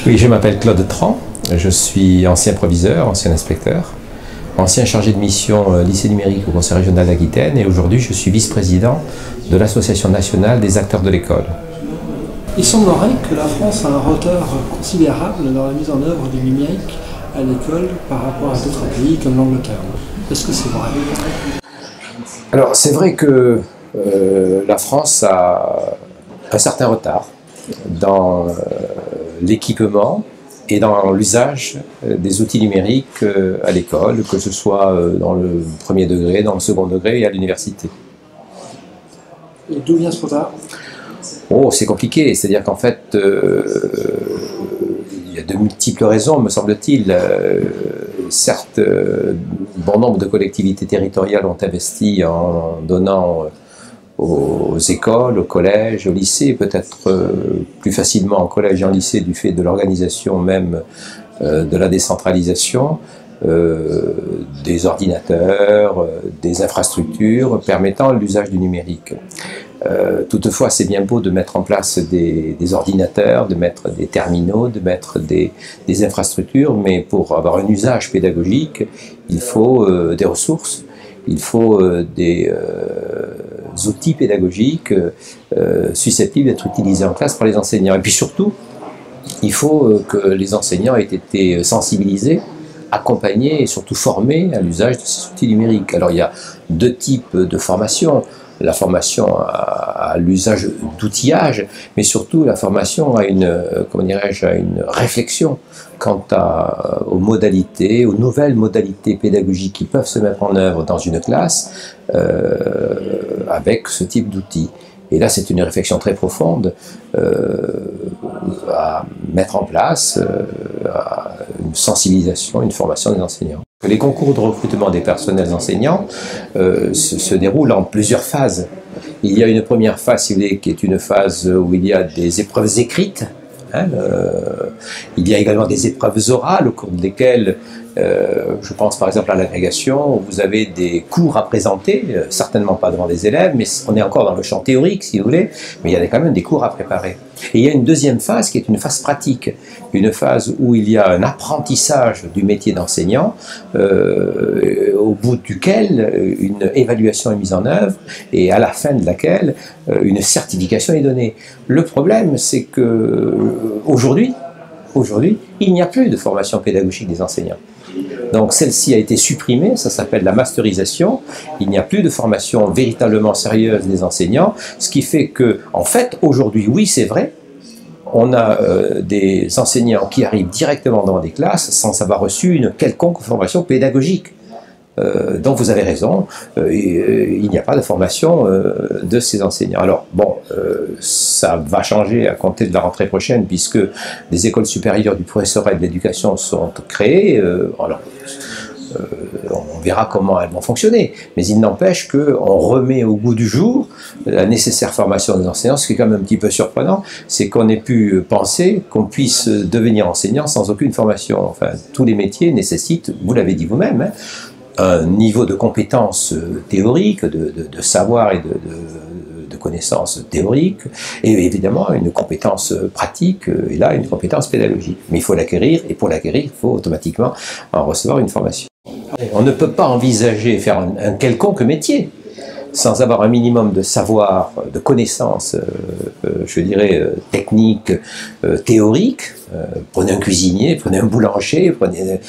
Oui, je m'appelle Claude Tran, je suis ancien proviseur, ancien inspecteur, ancien chargé de mission lycée numérique au Conseil régional d'Aquitaine et aujourd'hui je suis vice-président de l'Association nationale des acteurs de l'école. Il semblerait que la France a un retard considérable dans la mise en œuvre du numérique à l'école par rapport à d'autres pays comme l'Angleterre. Est-ce que c'est vrai? Alors c'est vrai que la France a un certain retard dans l'équipement et dans l'usage des outils numériques à l'école, que ce soit dans le premier degré, dans le second degré et à l'université. Et d'où vient ce retard? Oh, c'est compliqué, c'est-à-dire qu'en fait, il y a de multiples raisons, me semble-t-il. Certes, bon nombre de collectivités territoriales ont investi en donnant aux écoles, aux collèges, aux lycées, peut-être plus facilement en collège et en lycée du fait de l'organisation même de la décentralisation, des ordinateurs, des infrastructures permettant l'usage du numérique. Toutefois, c'est bien beau de mettre en place des ordinateurs, de mettre des terminaux, de mettre des infrastructures, mais pour avoir un usage pédagogique, il faut des ressources, il faut des outils pédagogiques susceptibles d'être utilisés en classe par les enseignants. Et puis surtout, il faut que les enseignants aient été sensibilisés, accompagnés et surtout formés à l'usage de ces outils numériques. Alors il y a deux types de formation. La formation à l'usage d'outillage, mais surtout la formation à une, comment dirais-je, à une réflexion quant aux modalités, aux nouvelles modalités pédagogiques qui peuvent se mettre en œuvre dans une classe avec ce type d'outils. Et là, c'est une réflexion très profonde à mettre en place, une sensibilisation, une formation des enseignants. Les concours de recrutement des personnels enseignants se déroulent en plusieurs phases. Il y a une première phase, si vous voulez, qui est une phase où il y a des épreuves écrites. Il y a également des épreuves orales au cours desquelles, je pense par exemple à l'agrégation, où vous avez des cours à présenter, certainement pas devant des élèves, mais on est encore dans le champ théorique si vous voulez, mais il y a quand même des cours à préparer. Et il y a une deuxième phase qui est une phase pratique, une phase où il y a un apprentissage du métier d'enseignant, au bout duquel une évaluation est mise en œuvre et à la fin de laquelle une certification est donnée. Le problème, c'est que aujourd'hui, il n'y a plus de formation pédagogique des enseignants. Donc celle-ci a été supprimée, ça s'appelle la masterisation, il n'y a plus de formation véritablement sérieuse des enseignants, ce qui fait que, en fait, aujourd'hui, oui, c'est vrai, on a des enseignants qui arrivent directement dans des classes sans avoir reçu une quelconque formation pédagogique. Donc vous avez raison, il n'y a pas de formation de ces enseignants. Alors bon, ça va changer à compter de la rentrée prochaine puisque des écoles supérieures du professorat et de l'éducation sont créées. Alors, on verra comment elles vont fonctionner, mais il n'empêche qu'on remet au goût du jour la nécessaire formation des enseignants. Ce qui est quand même un petit peu surprenant, c'est qu'on ait pu penser qu'on puisse devenir enseignant sans aucune formation. Enfin, tous les métiers nécessitent, vous l'avez dit vous-même, hein, un niveau de compétences théoriques, de savoir et de connaissances théoriques, et évidemment une compétence pratique, et là une compétence pédagogique. Mais il faut l'acquérir, et pour l'acquérir, il faut automatiquement en recevoir une formation. On ne peut pas envisager faire un quelconque métier sans avoir un minimum de savoir, de connaissances, je dirais, techniques, théoriques. Prenez un cuisinier, prenez un boulanger, prenez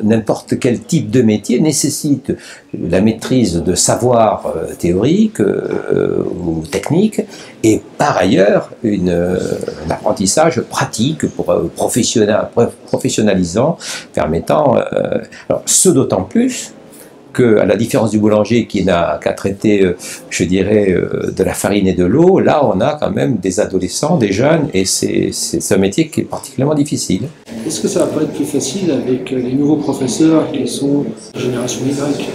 n'importe quel type de métier nécessite la maîtrise de savoirs théoriques ou techniques et par ailleurs un apprentissage pratique pour professionnalisant, permettant, alors, ce d'autant plus à la différence du boulanger qui n'a qu'à traiter, je dirais, de la farine et de l'eau, là on a quand même des adolescents, des jeunes, et c'est un métier qui est particulièrement difficile. Est-ce que ça va pas être plus facile avec les nouveaux professeurs qui sont de génération Y?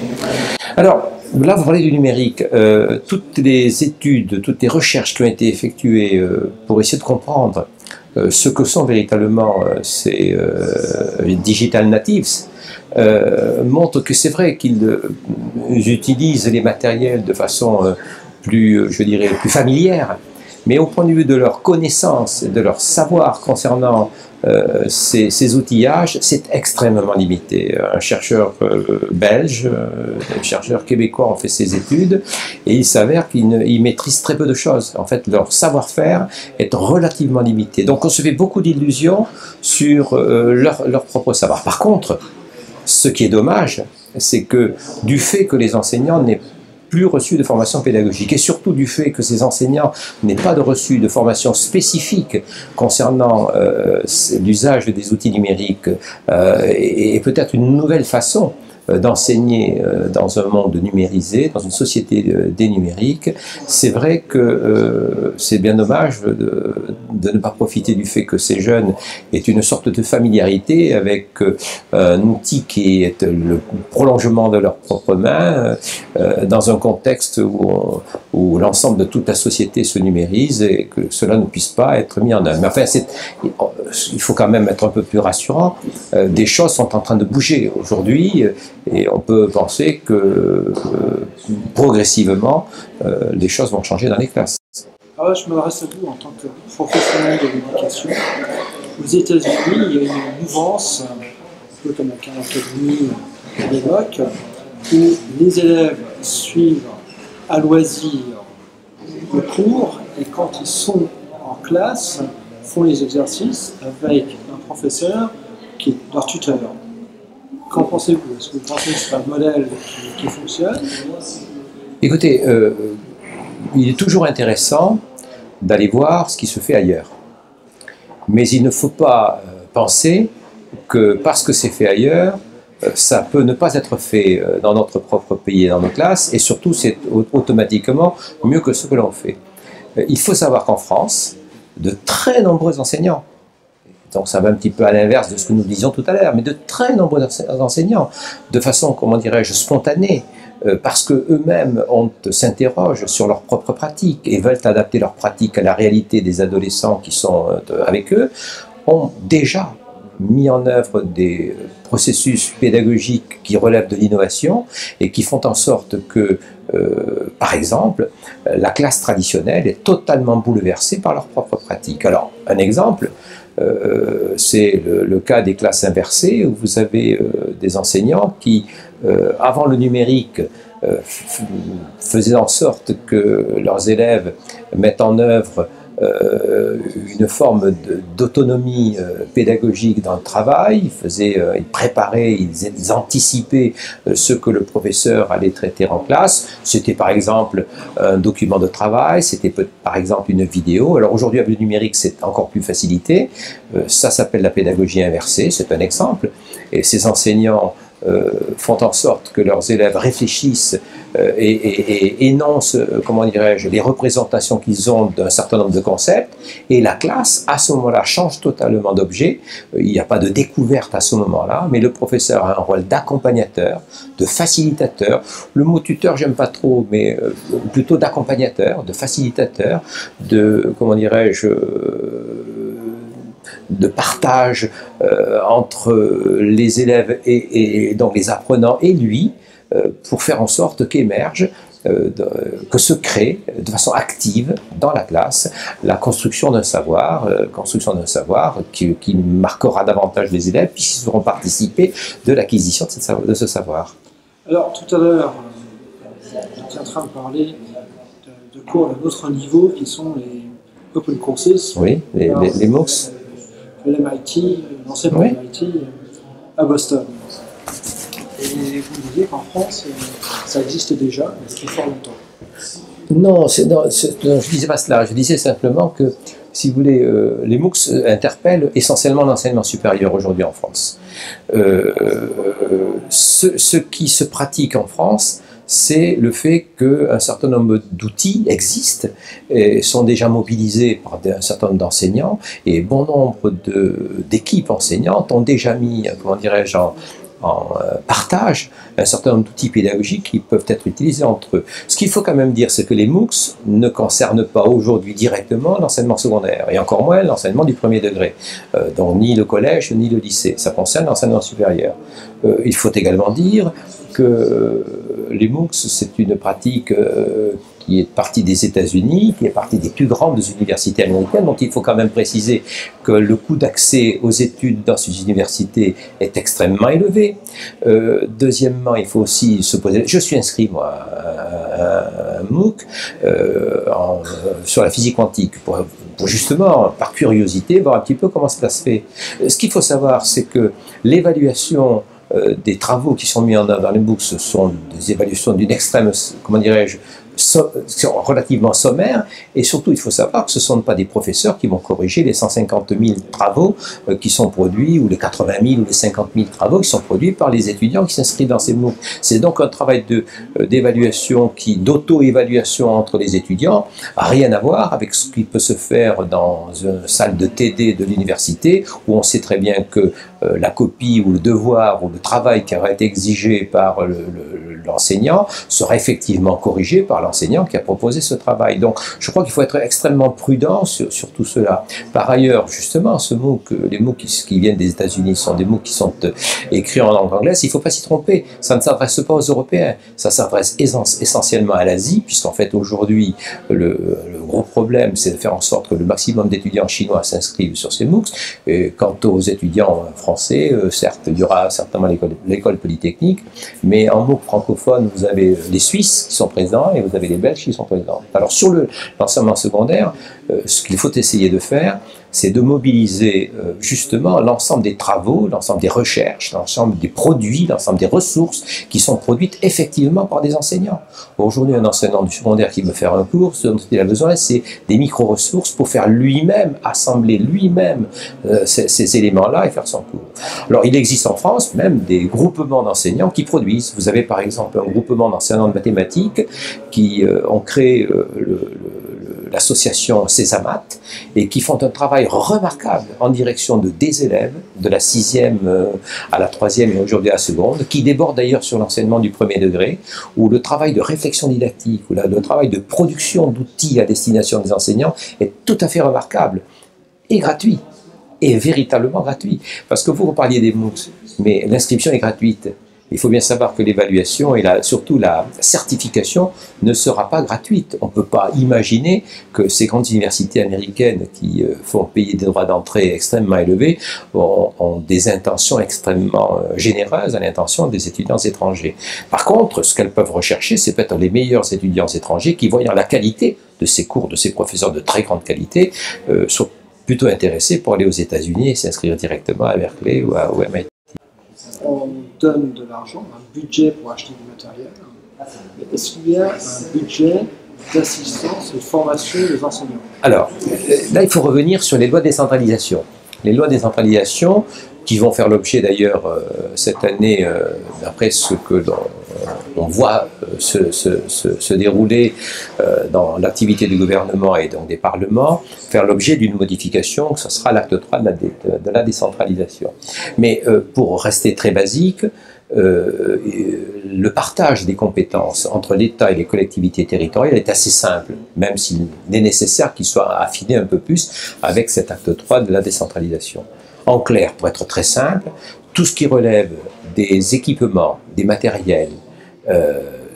Alors, là vous parlez du numérique. Toutes les études, toutes les recherches qui ont été effectuées pour essayer de comprendre ce que sont véritablement ces digital natives, montre que c'est vrai qu'ils utilisent les matériels de façon plus, je dirais, plus familière, mais au point de vue de leur connaissance et de leur savoir concernant ces outillages, c'est extrêmement limité. Un chercheur belge, un chercheur québécois ont fait ses études et il s'avère qu'ils maîtrisent très peu de choses. En fait, leur savoir-faire est relativement limité. Donc on se fait beaucoup d'illusions sur leur propre savoir. Par contre, ce qui est dommage, c'est que du fait que les enseignants n'aient plus reçu de formation pédagogique, et surtout du fait que ces enseignants n'aient pas reçu de formation spécifique concernant l'usage des outils numériques et peut-être une nouvelle façon d'enseigner dans un monde numérisé, dans une société dénumérique, c'est vrai que c'est bien dommage de ne pas profiter du fait que ces jeunes aient une sorte de familiarité avec un outil qui est le prolongement de leurs propres mains, dans un contexte où l'ensemble de toute la société se numérise et que cela ne puisse pas être mis en œuvre. Mais enfin, il faut quand même être un peu plus rassurant. Des choses sont en train de bouger aujourd'hui. Et on peut penser que progressivement, les choses vont changer dans les classes. Alors là, je m'adresse à vous en tant que professionnel de l'éducation. Aux États-Unis, il y a une mouvance, un peu comme la Khan Academy à l'époque, où les élèves suivent à loisir le cours et quand ils sont en classe, font les exercices avec un professeur qui est leur tuteur. Qu'en pensez-vous? Est-ce que vous pensez que c'est un modèle qui fonctionne? Écoutez, il est toujours intéressant d'aller voir ce qui se fait ailleurs. Mais il ne faut pas penser que parce que c'est fait ailleurs, ça peut ne pas être fait dans notre propre pays et dans nos classes, et surtout c'est automatiquement mieux que ce que l'on fait. Il faut savoir qu'en France, de très nombreux enseignants, donc ça va un petit peu à l'inverse de ce que nous disions tout à l'heure, mais de très nombreux enseignants, de façon, comment dirais-je, spontanée, parce qu'eux-mêmes s'interrogent sur leurs propres pratiques et veulent adapter leurs pratiques à la réalité des adolescents qui sont avec eux, ont déjà mis en œuvre des processus pédagogiques qui relèvent de l'innovation et qui font en sorte que, par exemple, la classe traditionnelle est totalement bouleversée par leurs propres pratiques. Alors, un exemple, c'est le cas des classes inversées, où vous avez des enseignants qui, avant le numérique, faisaient en sorte que leurs élèves mettent en œuvre une forme d'autonomie pédagogique dans le travail. Ils préparaient, ils anticipaient ce que le professeur allait traiter en classe. C'était par exemple un document de travail, c'était par exemple une vidéo. Alors aujourd'hui avec le numérique c'est encore plus facilité. Ça s'appelle la pédagogie inversée, c'est un exemple. Et ces enseignants font en sorte que leurs élèves réfléchissent et énoncent, comment dirais-je, les représentations qu'ils ont d'un certain nombre de concepts, et la classe, à ce moment-là, change totalement d'objet. Il n'y a pas de découverte à ce moment-là, mais le professeur a un rôle d'accompagnateur, de facilitateur. Le mot tuteur, j'aime pas trop, mais plutôt d'accompagnateur, de facilitateur, de, comment dirais-je, de partage entre les élèves et donc les apprenants et lui, pour faire en sorte qu'émerge, que se crée de façon active dans la classe la construction d'un savoir, qui marquera davantage les élèves puisqu'ils auront participé de l'acquisition de ce savoir. Alors tout à l'heure, on était en train de parler de cours d'un autre niveau qui sont les Open Courses. Oui, les MOOCs. L'MIT, l'ancien MIT à Boston. Et vous disiez qu'en France, ça existe déjà depuis fort longtemps. Non, je ne disais pas cela. Je disais simplement que, si vous voulez, les MOOCs interpellent essentiellement l'enseignement supérieur aujourd'hui en France. Ce qui se pratique en France, c'est le fait qu'un certain nombre d'outils existent et sont déjà mobilisés par un certain nombre d'enseignants, et bon nombre d'équipes enseignantes ont déjà mis, comment dirais-je, en partage un certain nombre d'outils pédagogiques qui peuvent être utilisés entre eux. Ce qu'il faut quand même dire, c'est que les MOOCs ne concernent pas aujourd'hui directement l'enseignement secondaire, et encore moins l'enseignement du premier degré, donc ni le collège ni le lycée. Ça concerne l'enseignement supérieur. Il faut également dire que les MOOCs, c'est une pratique qui est parti des États-Unis, qui est parti des plus grandes universités américaines, dont il faut quand même préciser que le coût d'accès aux études dans ces universités est extrêmement élevé. Deuxièmement, il faut aussi se poser... Je suis inscrit, moi, à un MOOC sur la physique quantique, pour justement, par curiosité, voir un petit peu comment ça se fait. Ce qu'il faut savoir, c'est que l'évaluation des travaux qui sont mis en œuvre dans les MOOC, ce sont des évaluations d'une extrême, comment dirais-je, relativement sommaires, et surtout il faut savoir que ce ne sont pas des professeurs qui vont corriger les 150 000 travaux qui sont produits, ou les 80 000 ou les 50 000 travaux qui sont produits par les étudiants qui s'inscrivent dans ces MOOC. C'est donc un travail d'évaluation, d'auto-évaluation entre les étudiants, a rien à voir avec ce qui peut se faire dans une salle de TD de l'université, où on sait très bien que la copie ou le devoir ou le travail qui aurait été exigé par l'enseignant sera effectivement corrigé par l'enseignant qui a proposé ce travail. Donc je crois qu'il faut être extrêmement prudent sur tout cela. Par ailleurs, justement, les MOOC qui viennent des États-Unis sont des MOOC qui sont écrits en langue anglaise. Il ne faut pas s'y tromper, ça ne s'adresse pas aux Européens, ça s'adresse essentiellement à l'Asie, puisqu'en fait aujourd'hui le gros problème c'est de faire en sorte que le maximum d'étudiants chinois s'inscrivent sur ces MOOCs. Et quant aux étudiants français, certes il y aura certainement l'école polytechnique, mais en MOOC francophone vous avez les Suisses qui sont présents et vous avez les Belges qui sont présents. Alors sur l'enseignement secondaire, ce qu'il faut essayer de faire, c'est de mobiliser justement l'ensemble des travaux, l'ensemble des recherches, l'ensemble des produits, l'ensemble des ressources qui sont produites effectivement par des enseignants. Aujourd'hui, un enseignant du secondaire qui veut faire un cours, ce dont il a besoin, c'est des micro-ressources pour faire lui-même, assembler lui-même ces éléments-là et faire son cours. Alors, il existe en France même des groupements d'enseignants qui produisent. Vous avez par exemple un groupement d'enseignants de mathématiques qui ont créé l'association Césamat et qui font un travail remarquable en direction des élèves de la 6e à la 3e et aujourd'hui à la seconde, qui déborde d'ailleurs sur l'enseignement du premier degré, où le travail de réflexion didactique, où le travail de production d'outils à destination des enseignants est tout à fait remarquable et gratuit, et véritablement gratuit. Parce que vous parliez des MOOC, mais l'inscription est gratuite. Il faut bien savoir que l'évaluation et surtout la certification ne sera pas gratuite. On ne peut pas imaginer que ces grandes universités américaines qui font payer des droits d'entrée extrêmement élevés ont des intentions extrêmement généreuses à l'intention des étudiants étrangers. Par contre, ce qu'elles peuvent rechercher, c'est peut-être les meilleurs étudiants étrangers qui, voyant la qualité de ces cours, de ces professeurs de très grande qualité, sont plutôt intéressés pour aller aux États-Unis et s'inscrire directement à Berkeley ou à MIT. On donne de l'argent, un budget pour acheter du matériel. Est-ce qu'il y a un budget d'assistance et de formation des enseignants? Alors, là, il faut revenir sur les lois de décentralisation. Les lois de décentralisation qui vont faire l'objet d'ailleurs cette année, d'après ce que on voit se dérouler dans l'activité du gouvernement et donc des parlements, faire l'objet d'une modification, que ce sera l'acte 3 de la décentralisation. Mais pour rester très basique, le partage des compétences entre l'État et les collectivités territoriales est assez simple, même s'il est nécessaire qu'il soit affiné un peu plus avec cet acte 3 de la décentralisation. En clair, pour être très simple, tout ce qui relève des équipements, des matériels,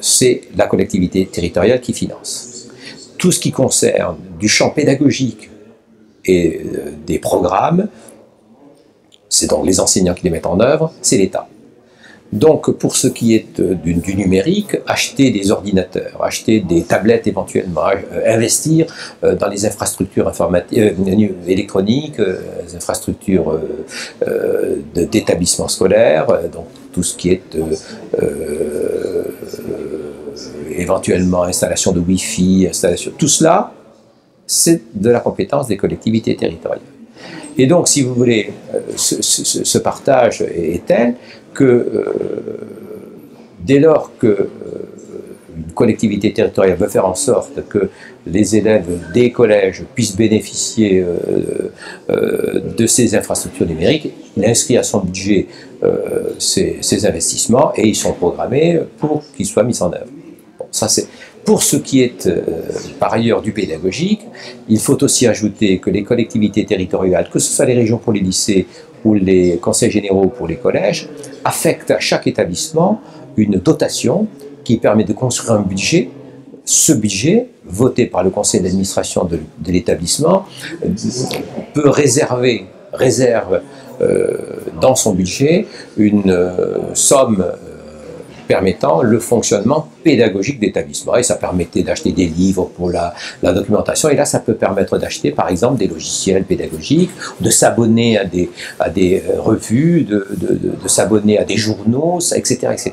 c'est la collectivité territoriale qui finance. Tout ce qui concerne du champ pédagogique et des programmes, c'est donc les enseignants qui les mettent en œuvre, c'est l'État. Donc, pour ce qui est du numérique, acheter des ordinateurs, acheter des tablettes éventuellement, investir dans les infrastructures électroniques, les infrastructures d'établissements scolaires, donc tout ce qui est éventuellement installation de Wi-Fi, tout cela, c'est de la compétence des collectivités territoriales. Et donc, si vous voulez, ce partage est tel que dès lors que une collectivité territoriale veut faire en sorte que les élèves des collèges puissent bénéficier de ces infrastructures numériques, il inscrit à son budget ces investissements et ils sont programmés pour qu'ils soient mis en œuvre. Bon, ça c'est... Pour ce qui est par ailleurs du pédagogique, il faut aussi ajouter que les collectivités territoriales, que ce soit les régions pour les lycées ou les conseils généraux pour les collèges, affectent à chaque établissement une dotation qui permet de construire un budget ce budget, voté par le conseil d'administration de l'établissement, réserve dans son budget une somme permettant le fonctionnement pédagogique d'établissement. Et ça permettait d'acheter des livres pour la documentation. Et là, ça peut permettre d'acheter, par exemple, des logiciels pédagogiques, de s'abonner à des revues, de s'abonner à des journaux, etc., etc.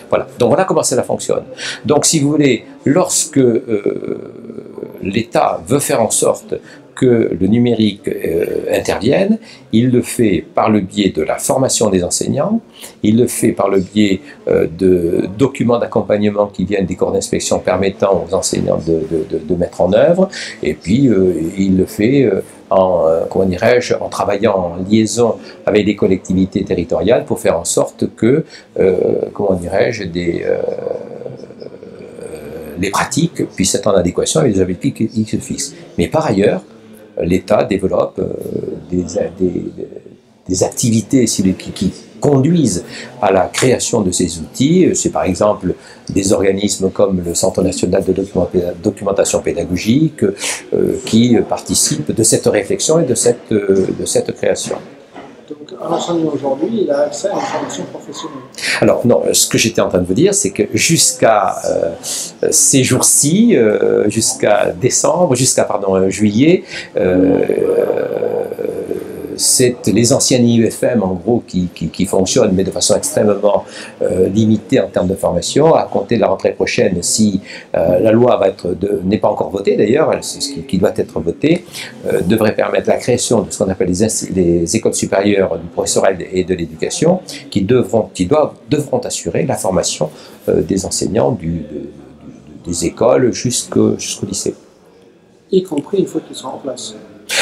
Voilà. Donc voilà comment cela fonctionne. Donc, si vous voulez, lorsque l'État veut faire en sorte que le numérique intervienne, il le fait par le biais de la formation des enseignants, il le fait par le biais de documents d'accompagnement qui viennent des corps d'inspection permettant aux enseignants de mettre en œuvre, et puis il le fait en travaillant en liaison avec des collectivités territoriales pour faire en sorte que, les pratiques puissent être en adéquation avec les objectifs qui se fixent. Mais par ailleurs, l'État développe des activités qui conduisent à la création de ces outils. C'est par exemple des organismes comme le Centre national de documentation pédagogique qui participent de cette réflexion et de cette création. Donc, un enseignant aujourd'hui, il a accès à une formation professionnelle. Alors non, ce que j'étais en train de vous dire, c'est que jusqu'à ces jours-ci, jusqu'à juillet, c'est les anciennes IUFM en gros qui fonctionnent, mais de façon extrêmement limitée en termes de formation. À compter de la rentrée prochaine, si la loi n'est pas encore votée d'ailleurs, c'est ce qui doit être voté, devrait permettre la création de ce qu'on appelle les écoles supérieures du professorat et de l'éducation, qui devront assurer la formation des enseignants des écoles jusqu'au lycée. Y compris une fois qu'ils sont en place.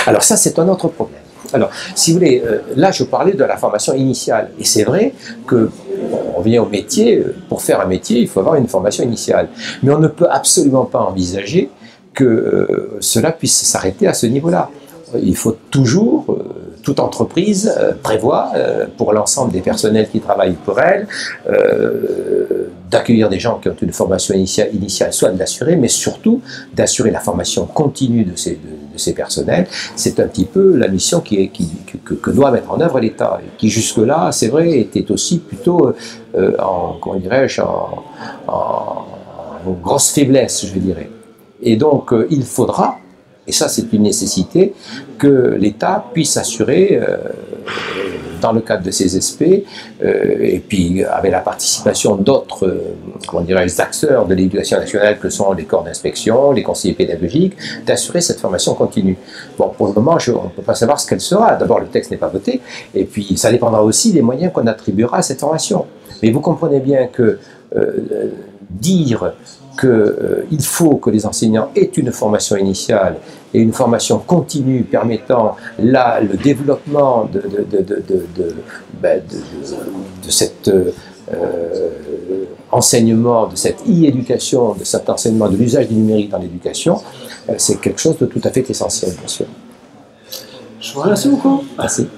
Alors ça, c'est un autre problème. Alors, si vous voulez, là je parlais de la formation initiale, et c'est vrai que on vient au métier, pour faire un métier, il faut avoir une formation initiale. Mais on ne peut absolument pas envisager que cela puisse s'arrêter à ce niveau-là. Il faut toujours, toute entreprise prévoit pour l'ensemble des personnels qui travaillent pour elle, d'accueillir des gens qui ont une formation initiale, soit de l'assurer, mais surtout d'assurer la formation continue de ces personnels. C'est un petit peu la mission que doit mettre en œuvre l'État, qui jusque-là, c'est vrai, était aussi plutôt en grosse faiblesse, je dirais. Et donc, il faudra, et ça c'est une nécessité, que l'État puisse assurer, dans le cadre de ces SP, et puis avec la participation d'autres acteurs de l'éducation nationale que sont les corps d'inspection, les conseillers pédagogiques, d'assurer cette formation continue. Bon, pour le moment, on ne peut pas savoir ce qu'elle sera. D'abord, le texte n'est pas voté, et puis ça dépendra aussi des moyens qu'on attribuera à cette formation. Mais vous comprenez bien que dire qu'il faut que les enseignants aient une formation initiale et une formation continue permettant le développement de cet enseignement, de cette e-éducation, de cet enseignement de l'usage du numérique dans l'éducation, c'est quelque chose de tout à fait essentiel, bien sûr. Je vous remercie beaucoup. Merci.